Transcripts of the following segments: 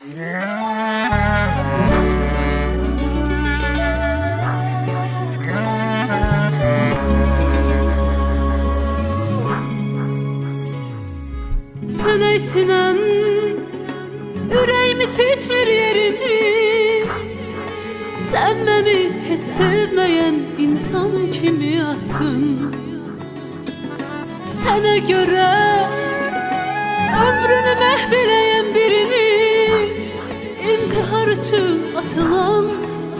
Sənə sinən ürəyimi sitmir yerini. Sən məni heç sevməyən insan kimi attın. Sənə görə ömrünü məhv eləyən birini, intihar üçün atılan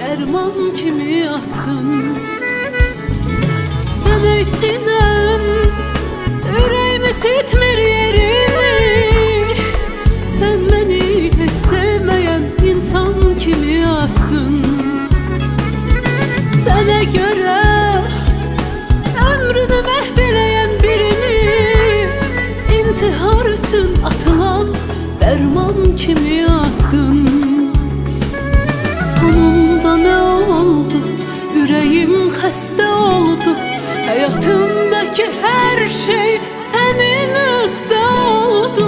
dərman kimi attın. Sənə sinəm ürəyimi sitmir yerini. Sən məni heç sevməyən insan kimi attın. Sənə görə ömrünü məhv eləyən birini, intihar üçün atılan dərman kimi attın. Sonunda nə oldu? Ürəyim xəstə oldu. Həyatımdakı hər şey sənin üstə oldu.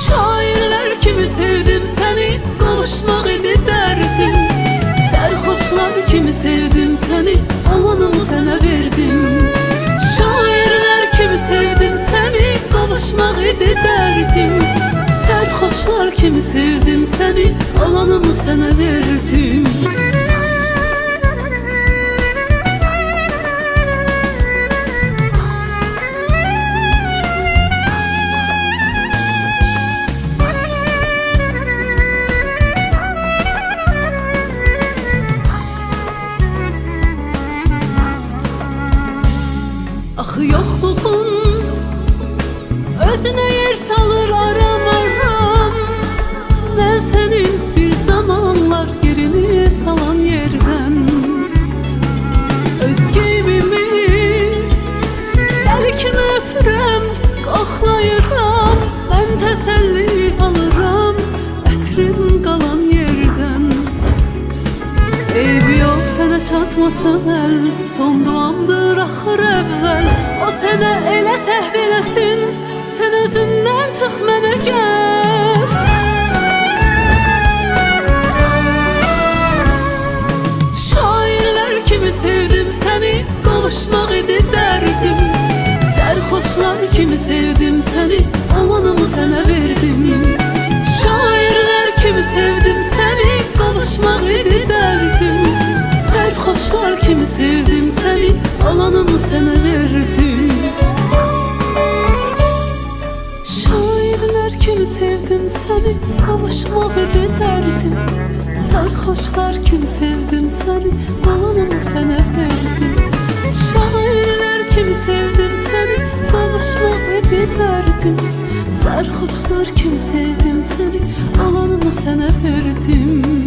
Şairlər kimi sevdim səni, qovuşmaq idi dərdim. Sərxoşlar kimi sevdim səni, olanımı sənə verdim. Şairlər kimi sevdim səni, qovuşmaq idi dərdim. Sərxoşlar kimi sevdim səni, olanımı sənə verdim. Axı yoxluğun özünə yer salır aram-aram. Mən sənin bir zamanlar yerini salan yerdən öz qeybimi bəlkə öpürəm, qoxlayıram. Mən təsəlli alıram ətrim qalan yerdən. Eybi yox sənə çatmasın əl, son duamdır axır əvvəl. O sənə elə səhv eləsin, sən özündən çıx mənə gəl. Şairlər kimi sevdim səni, qovuşmaq idi dərdim. Sərxoşlar kimi sevdim səni, olanımı sənə verdim. Şairlər kimi sevdim səni, qovuşmaq idi dərdim. Sərxoşlar kimi sevdim səni, olanımı sənə verdim. Şairlər kimi sevdim səni, qovuşmaq idi dərdim. Sərxoşlar kimi sevdim səni, olanımı sənə verdim. Şairlər kimi sevdim səni, qovuşmaq idi dərdim. Sərxoşlar kimi sevdim səni, olanımı sənə verdim.